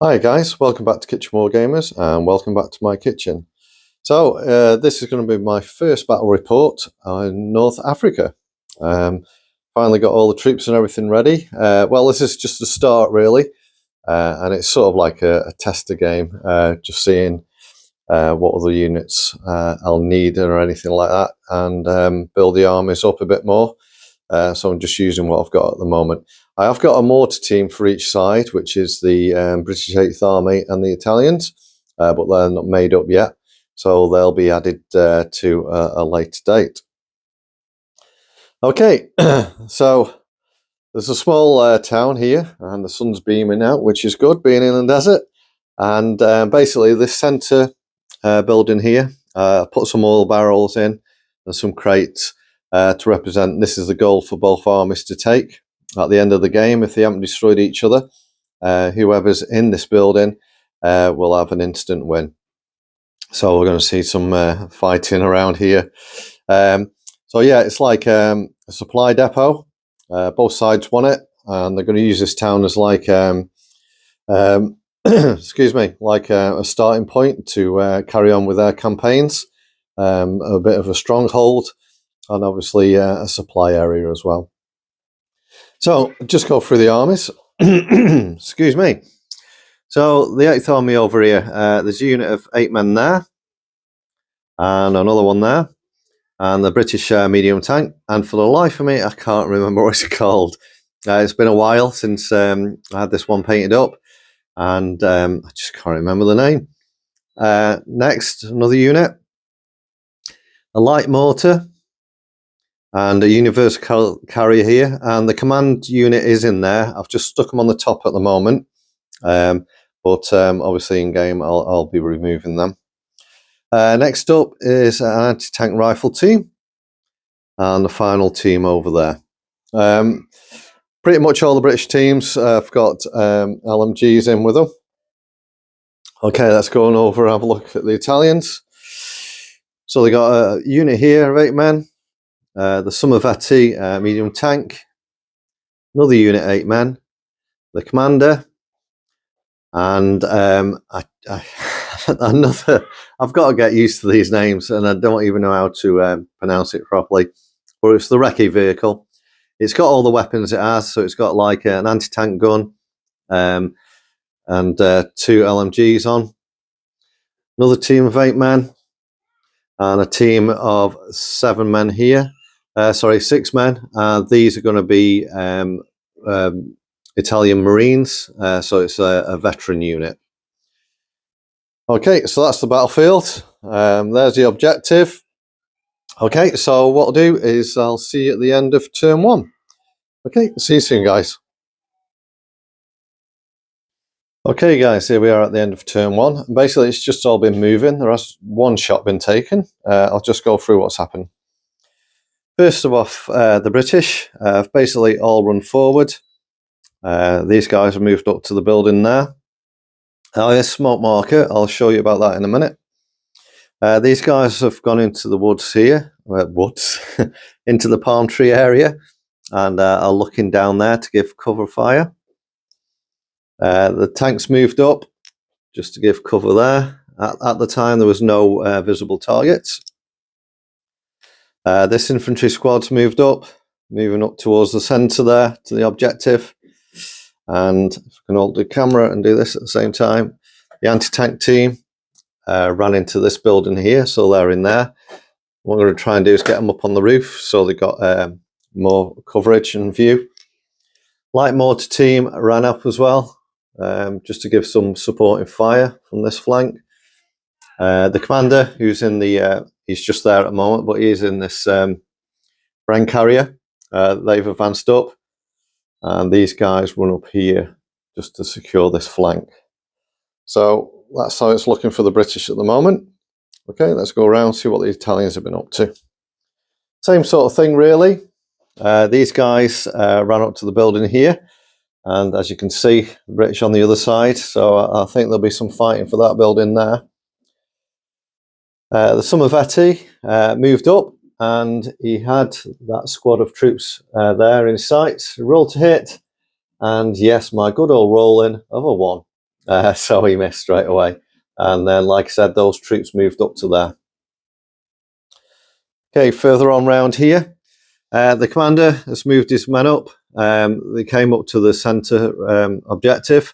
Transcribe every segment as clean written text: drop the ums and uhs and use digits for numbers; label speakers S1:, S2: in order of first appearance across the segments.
S1: Hi guys, welcome back to Kitchen War Gamers and welcome back to my kitchen. So this is going to be my first battle report in North Africa. Finally got all the troops and everything ready. Well, this is just a start really, and it's sort of like a tester game, just seeing what other units I'll need or anything like that, and build the armies up a bit more. So I'm just using what I've got at the moment. I have got a mortar team for each side, which is the British 8th Army and the Italians, but they're not made up yet, so they'll be added to a later date. Okay, so there's a small town here, and the sun's beaming out, which is good, being in the desert. And basically, this centre building here, put some oil barrels in and some crates to represent this is the goal for both armies to take at the end of the game. If they haven't destroyed each other, whoever's in this building will have an instant win. So we're going to see some fighting around here. So yeah, it's like a supply depot. Both sides want it, and they're going to use this town as like excuse me, like a starting point to carry on with their campaigns. A bit of a stronghold, and obviously a supply area as well. So just go through the armies. Excuse me. So the 8th Army over here, there's a unit of 8 men there, and another one there, and the British medium tank. And for the life of me, I can't remember what it's called. It's been a while since I had this one painted up, and I just can't remember the name. Next, another unit, a light mortar, and a universal carrier here, and the command unit is in there. I've just stuck them on the top at the moment, but obviously in game I'll be removing them. Next up is an anti-tank rifle team, and the final team over there. Pretty much all the British teams have got LMGs in with them. Okay, let's go on over and have a look at the Italians. So they got a unit here of 8 men. The Sommervetti medium tank, another unit 8 men, the commander, and another. I've got to get used to these names, and I don't even know how to pronounce it properly. But it's the recce vehicle. It's got all the weapons it has, so it's got like an anti-tank gun and 2 LMGs on. Another team of 8 men, and a team of 7 men here. Sorry, 6 men. These are going to be Italian Marines, so it's a veteran unit. Okay, so that's the battlefield. There's the objective. Okay, so what I'll do is I'll see you at the end of turn 1. Okay, see you soon, guys. Okay, guys, here we are at the end of turn 1. Basically, it's just all been moving. There has one shot been taken. I'll just go through what's happened. First of all, the British have basically all run forward. These guys have moved up to the building there. This smoke marker, I'll show you about that in a minute. These guys have gone into the woods here, into the palm tree area, and are looking down there to give cover fire. The tanks moved up just to give cover there. At the time, there was no visible targets. This infantry squad's moved up, moving up towards the centre there to the objective. And if I can hold the camera and do this at the same time, the anti-tank team ran into this building here, so they're in there. What we're going to try and do is get them up on the roof, so they got more coverage and view. Light mortar team ran up as well, just to give some supporting fire from this flank. The commander, who's in the, he's just there at the moment, but he's in this Bren carrier. They've advanced up, and these guys run up here just to secure this flank. So that's how it's looking for the British at the moment. Okay, let's go around, see what the Italians have been up to. Same sort of thing, really. These guys ran up to the building here, and as you can see, the British on the other side, so I think there'll be some fighting for that building there. The Sommervetti moved up, and he had that squad of troops there in sight. Roll to hit, and yes, my good old rolling of a 1. so he missed straight away. And then, like I said, those troops moved up to there. Okay, further on round here, the commander has moved his men up. They came up to the centre objective,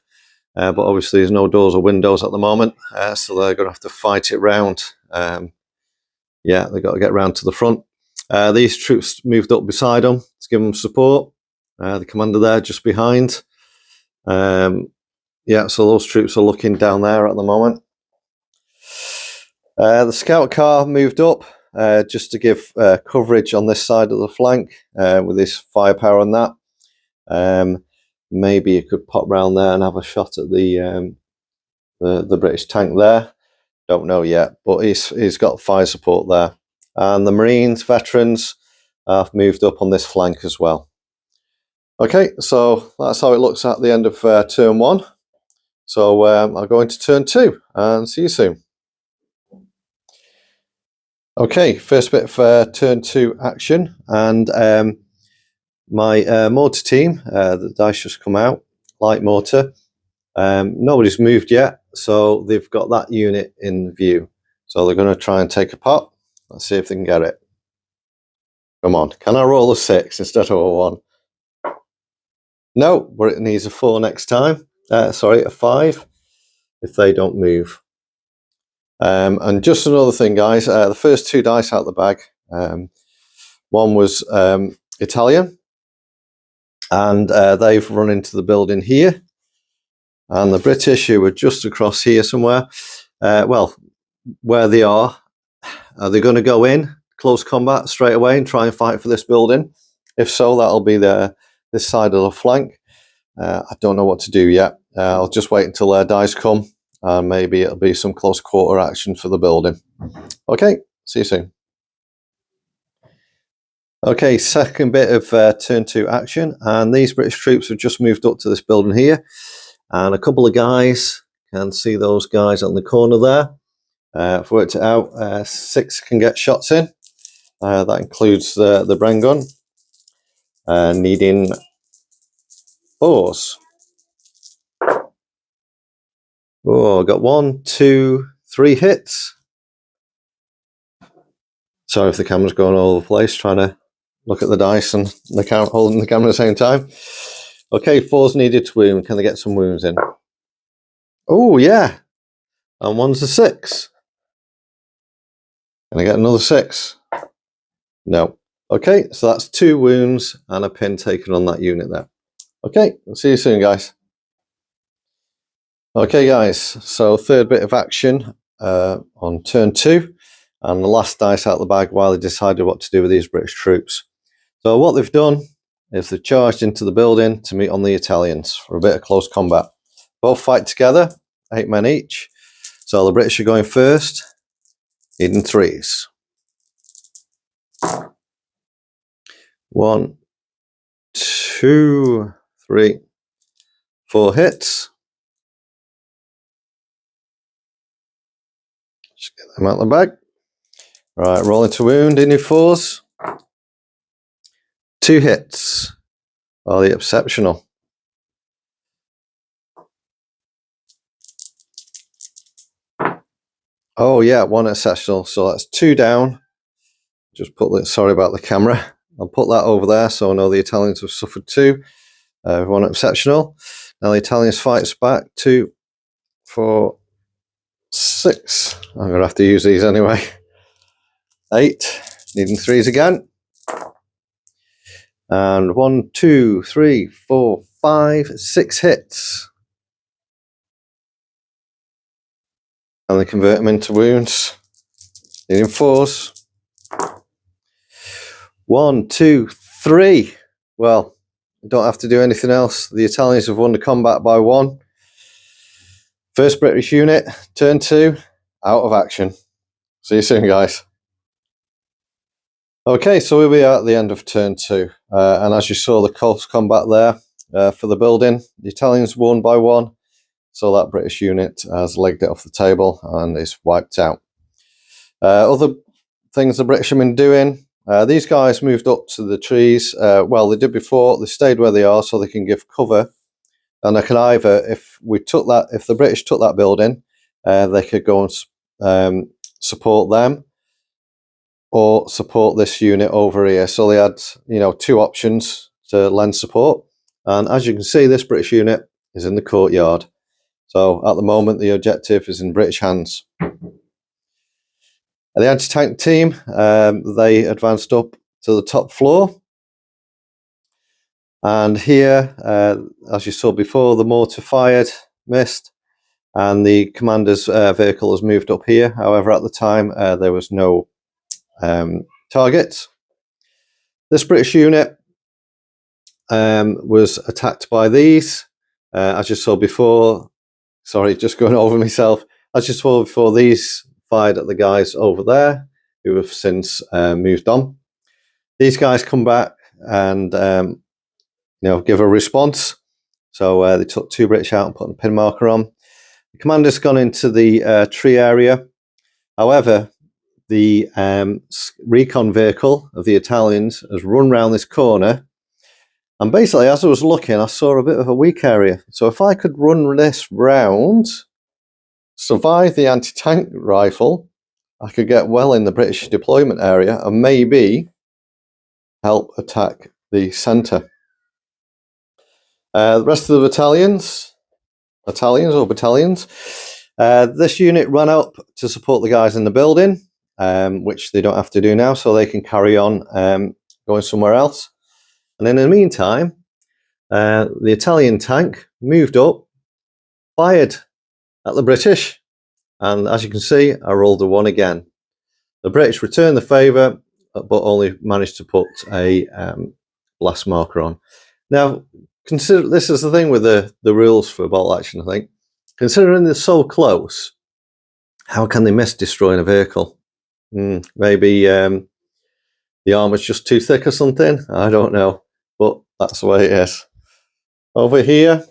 S1: but obviously there's no doors or windows at the moment, so they're going to have to fight it round. Yeah, they've got to get round to the front. These troops moved up beside them to give them support. The commander there just behind. Yeah, so those troops are looking down there at the moment. The scout car moved up just to give coverage on this side of the flank with his firepower and that. Maybe you could pop round there and have a shot at the British tank there. Don't know yet, but he's got fire support there. And the Marines, veterans, have moved up on this flank as well. Okay, so that's how it looks at the end of turn 1. So I'll go into turn 2 and see you soon. Okay, first bit for turn 2 action, and my mortar team, the dice just come out, light mortar. Nobody's moved yet, so they've got that unit in view. So they're going to try and take a pot. Let's see if they can get it. Come on, can I roll a 6 instead of a 1? No, but it needs a 4 next time. Sorry, a 5 if they don't move. And just another thing, guys, the first 2 dice out of the bag, one was Italian, and they've run into the building here, and the British, who were just across here somewhere, well, where they are they going to go in close combat straight away and try and fight for this building? If so, that'll be this side of the flank. I don't know what to do yet. I'll just wait until their dice come, and maybe it'll be some close quarter action for the building. Okay, see you soon. Okay, second bit of turn 2 action, and these British troops have just moved up to this building here, and a couple of guys, can see those guys on the corner there. I've worked it out, 6 can get shots in. That includes the Bren gun, needing 4s. Oh, I got 1, 2, 3 hits. Sorry if the camera's going all over the place, trying to look at the dice and holding the camera at the same time. Okay, 4's needed to wound. Can they get some wounds in? Oh, yeah. And 1's a 6. Can I get another 6? No. Okay, so that's 2 wounds and a pin taken on that unit there. Okay, I'll see you soon, guys. Okay, guys, so third bit of action on turn 2, and the last dice out the bag while they decided what to do with these British troops. So what they've done is they've charged into the building to meet on the Italians for a bit of close combat. Both fight together, 8 men each. So the British are going first, needing 3s. 1, 2, 3, 4 hits. Just get them out of the bag. Right, rolling to wound in your 4s. 2 hits. Oh, the exceptional. Oh yeah, 1 exceptional. So that's 2 down. Just put that. Sorry about the camera. I'll put that over there so I know the Italians have suffered 2. 1 exceptional. Now the Italians fights back. 2, 4, 6. I'm gonna have to use these anyway. 8. Needing 3s again. And 1, 2, 3, 4, 5, 6 hits. And they convert them into wounds. Needing 4s. 1, 2, 3. Well, don't have to do anything else. The Italians have won the combat by 1. First British unit, turn 2, out of action. See you soon, guys. Okay, so here we are at the end of turn 2. And as you saw, the close combat there for the building. The Italians won by 1. So that British unit has legged it off the table and is wiped out. Other things the British have been doing. These guys moved up to the trees. Well, they did before. They stayed where they are so they can give cover And I can either, if the British took that building, they could go and support them, or support this unit over here. So they had, two options to lend support. And as you can see, this British unit is in the courtyard. So at the moment, the objective is in British hands. The anti-tank team, they advanced up to the top floor. And here, as you saw before, the mortar fired, missed, and the commander's vehicle has moved up here. However, at the time, there was no targets. This British unit was attacked by these. As you saw before, sorry, just going over myself. As you saw before, these fired at the guys over there, who have since moved on. These guys come back and give a response. So they took 2 British out and put a pin marker on. The commander's gone into the tree area. However, the recon vehicle of the Italians has run round this corner. And basically, as I was looking, I saw a bit of a weak area. So if I could run this round, survive the anti-tank rifle, I could get well in the British deployment area and maybe help attack the centre. The rest of the battalions, this unit ran up to support the guys in the building, which they don't have to do now, so they can carry on going somewhere else. And in the meantime, the Italian tank moved up, fired at the British, and as you can see, I rolled a 1 again. The British returned the favour, but only managed to put a blast marker on. Now, consider this is the thing with the rules for bolt action, I think. Considering they're so close, how can they miss destroying a vehicle? Maybe the armour's just too thick or something? I don't know, but that's the way it is. Over here,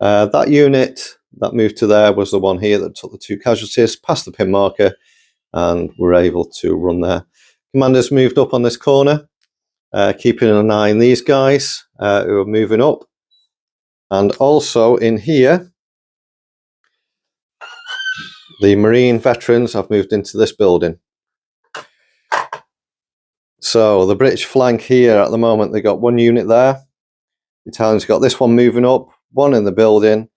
S1: that unit that moved to there was the one here that took the 2 casualties, past the pin marker, and were able to run there. Commanders moved up on this corner, keeping an eye on these guys who are moving up. And also in here, the Marine veterans have moved into this building. So the British flank here at the moment, they got 1 unit there. The Italians got this one moving up, 1 in the building,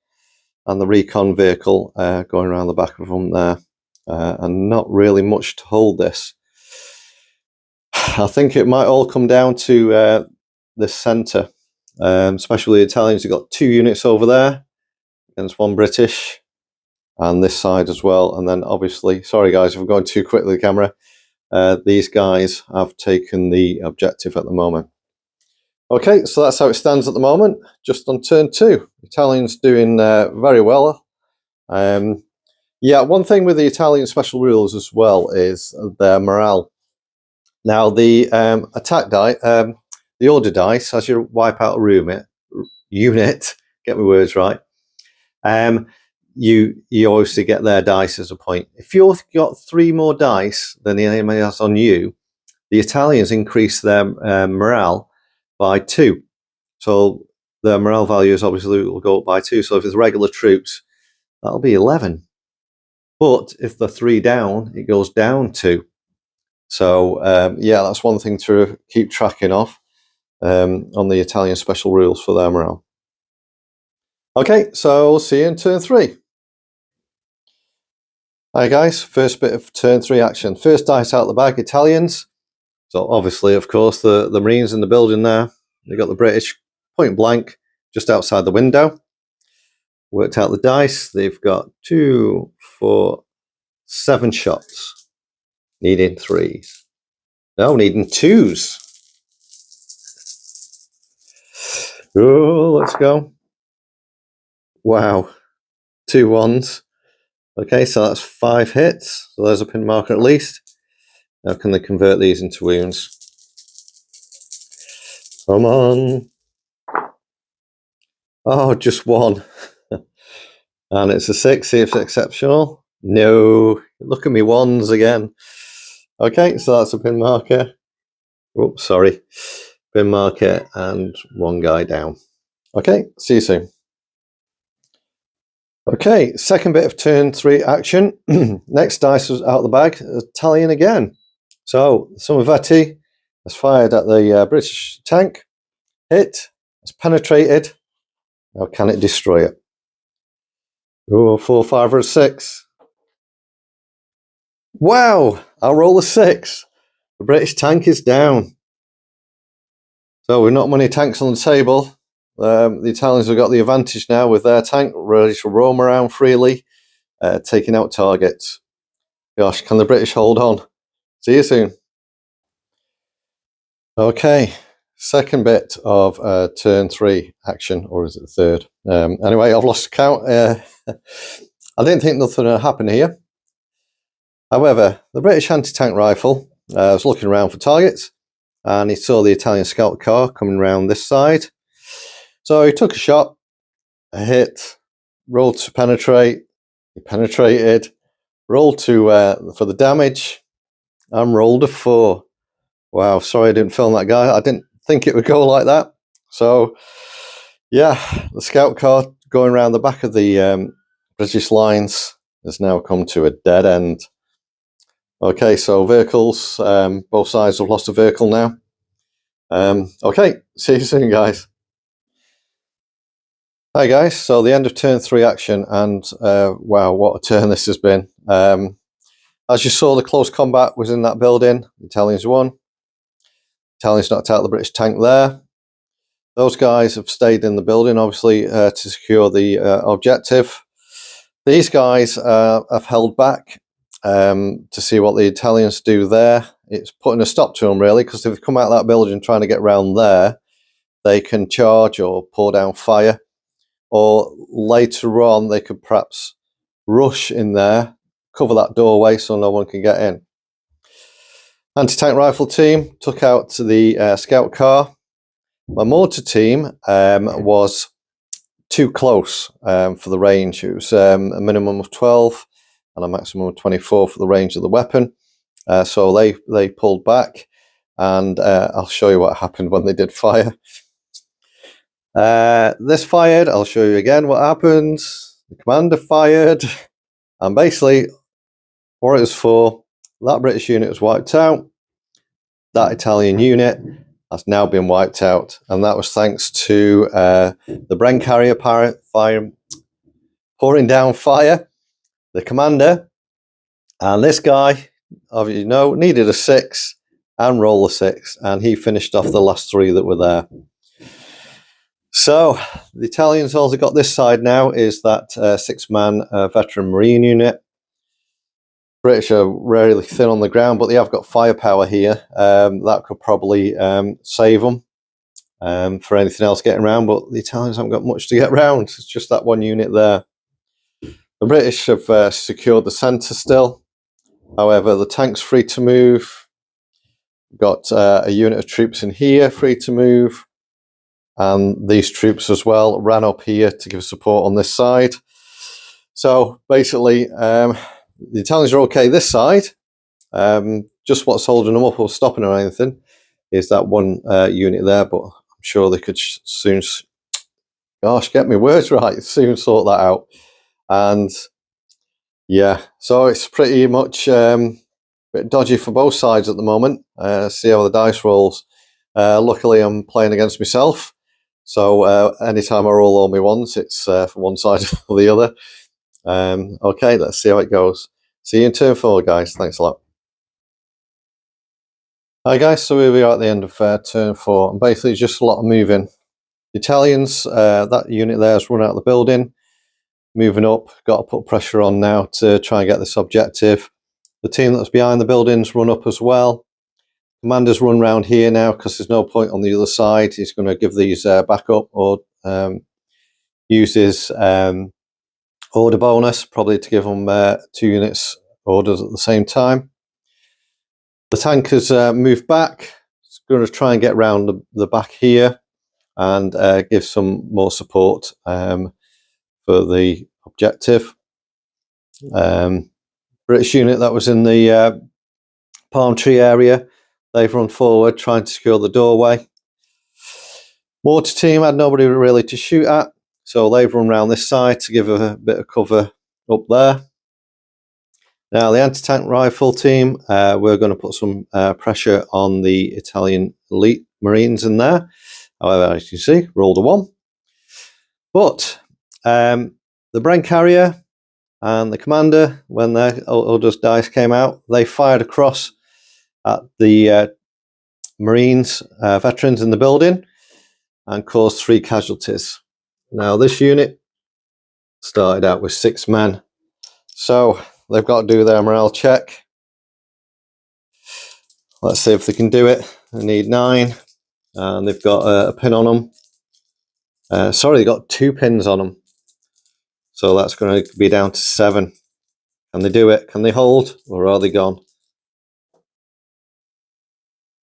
S1: and the recon vehicle going around the back of them there. And not really much to hold this. I think it might all come down to this centre, especially the Italians have got 2 units over there against 1 British, and this side as well. And then obviously, sorry guys if I'm going too quickly with the camera, these guys have taken the objective at the moment. Okay, so that's how it stands at the moment, just on turn 2. Italians doing very well. Yeah, one thing with the Italian special rules as well is their morale. Now, the attack die, the order dice, as you wipe out a unit, get my words right, you obviously get their dice as a point. If you've got 3 more dice than the enemy has on you, the Italians increase their morale by 2. So their morale values obviously will go up by 2. So if it's regular troops, that'll be 11. But if they're 3 down, it goes down 2. So yeah, that's one thing to keep tracking of on the Italian special rules for their morale. Okay, so we'll see you in turn 3. Hi guys, first bit of turn 3 action. First dice out the bag, Italians. So obviously, of course, the Marines in the building there. They got the British point blank just outside the window. Worked out the dice. They've got 2, 4, 7 shots. Needing 3s. No, needing 2s. Oh, let's go. Wow. 2 1s. Okay, so that's 5 hits. So there's a pin marker at least. Now can they convert these into wounds? Come on. Oh, just 1. And it's a 6. See if it's exceptional. No. Look at me 1s again. Okay, so that's a pin marker. Oops, sorry. Pin marker and 1 guy down. Okay, see you soon. Okay, second bit of turn 3 action. Next dice was out of the bag, Italian again. So, Sommervetti has fired at the British tank, hit, has penetrated. Now, can it destroy it? Oh, 4, 5, or a 6. Wow, I'll roll a 6. The British tank is down. So, we've not many tanks on the table. The Italians have got the advantage now with their tank ready to roam around freely, taking out targets. Gosh, can the British hold on? See you soon. Okay, second bit of turn 3 action, or is it the third? Anyway, I've lost count. I didn't think nothing would happen here. However, the British anti-tank rifle was looking around for targets, and he saw the Italian scout car coming around this side. So he took a shot, a hit, rolled to penetrate. He penetrated, rolled to for the damage, and rolled a 4. Wow, sorry I didn't film that guy. I didn't think it would go like that. So, yeah, the scout car going around the back of the British lines has now come to a dead end. Okay, so vehicles, both sides have lost a vehicle now. Okay, see you soon, guys. Hi, guys. So the end of turn 3 action, and wow, what a turn this has been. As you saw, the close combat was in that building. The Italians won. Italians knocked out the British tank there. Those guys have stayed in the building, obviously, to secure the objective. These guys have held back to see what the Italians do there. It's putting a stop to them, really, because if they come out of that building trying to get round there, they can charge or pour down fire. Or later on, they could perhaps rush in there, cover that doorway so no one can get in. Anti-tank rifle team took out the scout car. My mortar team was too close for the range. It was a minimum of 12 and a maximum of 24 for the range of the weapon. So they pulled back, and I'll show you what happened when they did fire. This fired. I'll show you again what happened. The commander fired, and basically what it was for, that British unit was wiped out. That Italian unit has now been wiped out, and that was thanks to the Bren carrier pouring down fire, the commander, and this guy, obviously you know, needed a 6 and roll a 6, and he finished off the last 3 that were there. So the Italians also got this side now is that 6-man veteran Marine unit. British are really thin on the ground, but they have got firepower here. That could probably save them for anything else getting around, but the Italians haven't got much to get around. It's just that one unit there. The British have secured the centre still. However, the tank's free to move. Got a unit of troops in here free to move. And these troops as well ran up here to give support on this side. So basically, the Italians are okay this side. Just what's holding them up or stopping or anything is that one unit there, but I'm sure they could soon, gosh, get me words right, soon sort that out. And yeah, so it's pretty much a bit dodgy for both sides at the moment. See how the dice rolls. Luckily, I'm playing against myself. So anytime I roll all my ones, it's from one side or the other. Okay, let's see how it goes. See you in turn 4, guys. Thanks a lot. Hi, guys. So here we are at the end of turn 4. And basically just a lot of moving. The Italians, that unit there has run out of the building. Moving up, got to put pressure on now to try and get this objective. The team that's behind the buildings run up as well. Commander's run round here now because there's no point on the other side. He's going to give these back up or use his order bonus, probably to give them 2 units orders at the same time. The tank has moved back. It's going to try and get round the back here and give some more support for the objective. British unit that was in the palm tree area, they've run forward trying to secure the doorway. Mortar team had nobody really to shoot at, so they've run around this side to give a bit of cover up there. Now the anti-tank rifle team, we're going to put some pressure on the Italian elite Marines in there. However, as you see, rolled a 1. But the Bren carrier and the commander, when their Aldous dice came out, they fired across at the Marines, veterans in the building, and caused 3 casualties. Now this unit started out with 6 men, so they've got to do their morale check. Let's see if they can do it. They need 9, and they've got a pin on them. Sorry, they got 2 pins on them, so that's going to be down to 7. Can they do it? Can they hold, or are they gone?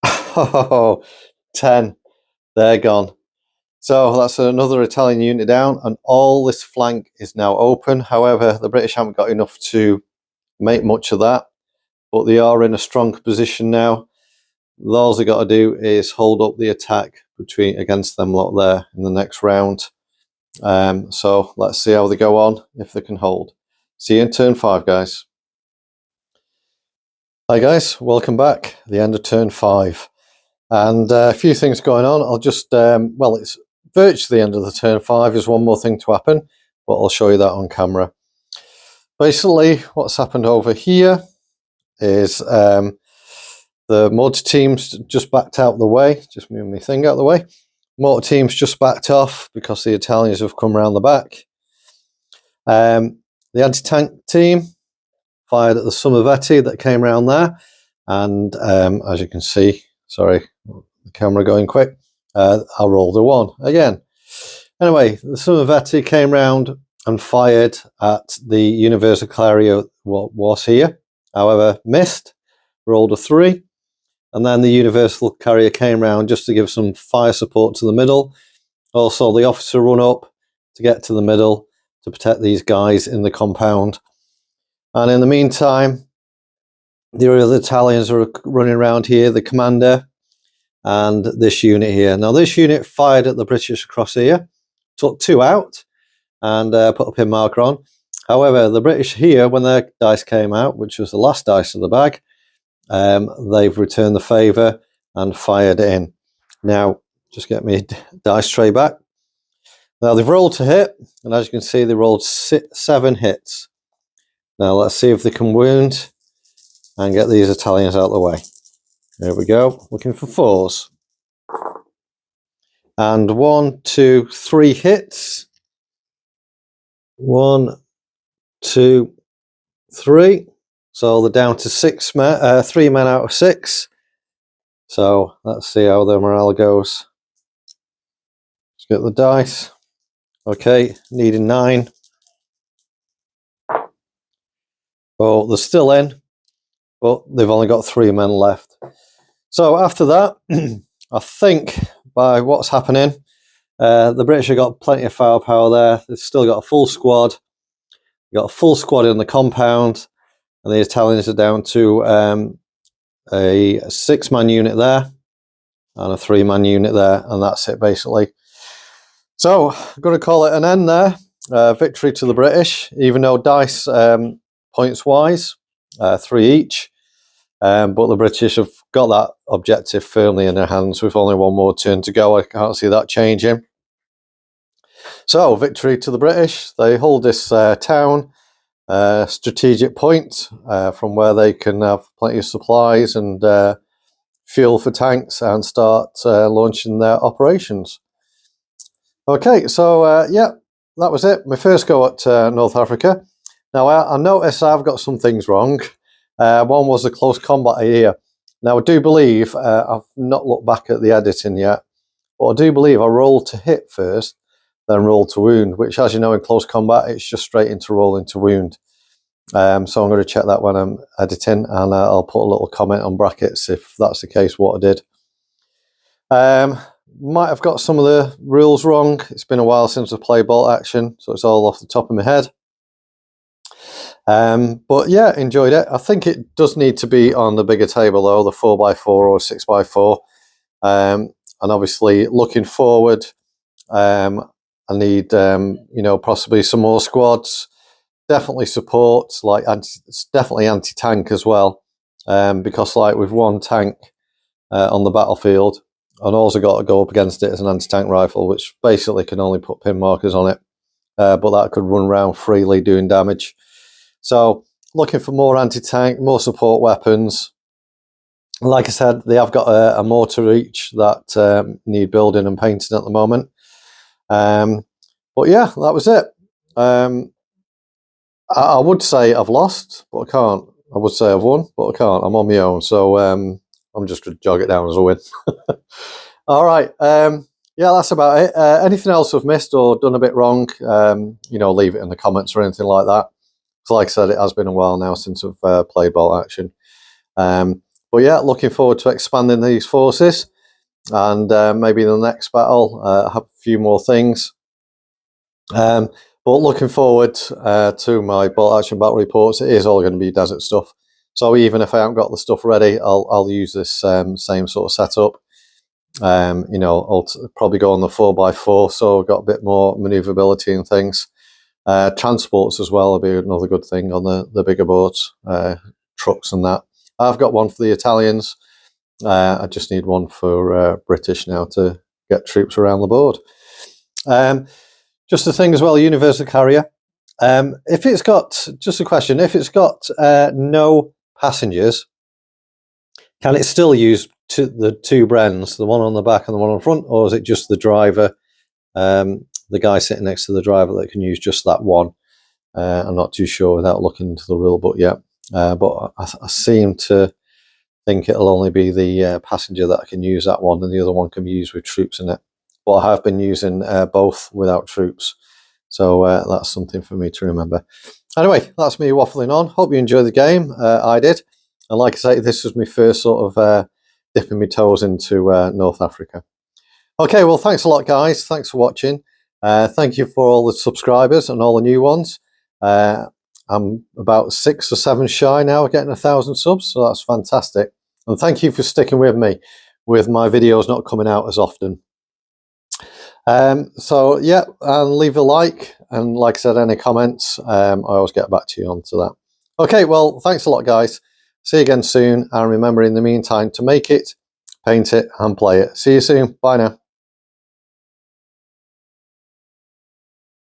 S1: Oh, 10. They're gone. So that's another Italian unit down, and all this flank is now open. However, the British haven't got enough to make much of that, but they are in a strong position now. All they got to do is hold up the attack against them lot there in the next round. So let's see how they go on, if they can hold. See you in turn 5, guys. Hi guys, welcome back. The end of turn 5, and a few things going on. I'll just well, it's virtually the end of the turn 5. There's one more thing to happen, but I'll show you that on camera. Basically, what's happened over here is the mortar team's just backed out of the way. Just move my thing out of the way. Mortar team's just backed off because the Italians have come around the back. The anti-tank team fired at the Sommervetti that came around there, and as you can see, sorry, the camera going quick, I rolled a 1 again. Anyway, the Sommervetti came round and fired at the Universal Carrier what was here, however missed, rolled a 3, and then the Universal Carrier came round just to give some fire support to the middle. Also, the officer run up to get to the middle to protect these guys in the compound. And in the meantime, the other Italians are running around here, the commander and this unit here. Now this unit fired at the British across here, took 2 out, and put a pin marker on. However, the British here, when their dice came out, which was the last dice of the bag, they've returned the favour and fired in. Now, just get me dice tray back. Now they've rolled to hit, and as you can see, they rolled 7 hits. Now let's see if they can wound and get these Italians out of the way. There we go, looking for 4s. And 1, 2, 3 hits. 1, 2, 3. So they're down to 3 men out of 6. So let's see how their morale goes. Let's get the dice. Okay, needing 9. Oh, they're still in, but they've only got 3 men left. So after that, I think by what's happening, the British have got plenty of firepower there. They've still got a full squad. They've got a full squad in the compound, and the Italians are down to a 6-man unit there and a 3-man unit there, and that's it basically. So I'm going to call it an end there. Victory to the British, even though dice points wise, 3 each. But the British have got that objective firmly in their hands with only 1 more turn to go. I can't see that changing. So victory to the British. They hold this town, strategic point from where they can have plenty of supplies and fuel for tanks and start launching their operations. Okay, so yeah, that was it. My first go at North Africa. Now I noticed I've got some things wrong. One was the close combat here. Now I do believe, I've not looked back at the editing yet, but I do believe I rolled to hit first, then roll to wound, which, as you know, in close combat, it's just straight into roll into wound. So I'm going to check that when I'm editing, and I'll put a little comment on brackets if that's the case, what I did. Might have got some of the rules wrong. It's been a while since I played bolt action, so it's all off the top of my head. But yeah, enjoyed it. I think it does need to be on the bigger table though, the 4x4 or 6x4. and obviously looking forward, I need possibly some more squads. Definitely support, like definitely anti-tank as well, because like with one tank on the battlefield, and also got to go up against it as an anti-tank rifle, which basically can only put pin markers on it, but that could run around freely doing damage. So looking for more anti-tank, more support weapons. Like I said, they have got a mortar each that need building and painting at the moment. But yeah, that was it. I would say I've lost, but I can't. I would say I've won, but I can't. I'm on my own, so I'm just going to jog it down as a win. All right. Yeah, that's about it. Anything else I've missed or done a bit wrong, leave it in the comments or anything like that. So like I said, it has been a while now since I've played Bolt Action. But yeah, looking forward to expanding these forces, and maybe in the next battle have a few more things. But looking forward to my Bolt Action battle reports. It is all going to be desert stuff. So even if I haven't got the stuff ready, I'll use this same sort of setup. I'll probably go on the 4x4, so I've got a bit more maneuverability and things. Transports as well will be another good thing on the bigger boats, trucks and that. I've got one for the Italians. I just need one for British now to get troops around the board. Just a thing as well, universal carrier. If it's got, just a question, if it's got no passengers, can it still use the two Brens, the one on the back and the one on the front, or is it just the driver, the guy sitting next to the driver that can use just that one? I'm not too sure without looking into the rule book yet, but I seem to think it'll only be the passenger that can use that one, and the other one can be used with troops in it. But I have been using both without troops, so that's something for me to remember. Anyway, that's me waffling on. Hope you enjoyed the game. I did, and like I say, this was my first sort of dipping my toes into North Africa. Okay, well, thanks a lot, guys. Thanks for watching. Thank you for all the subscribers and all the new ones. I'm about 6 or 7 shy now of getting 1,000 subs, so that's fantastic. And thank you for sticking with me with my videos not coming out as often. So yeah, and leave a like, and like I said, any comments, I always get back to you onto that. Okay, well, thanks a lot, guys. See you again soon, and remember in the meantime to make it, paint it, and play it. See you soon. Bye now.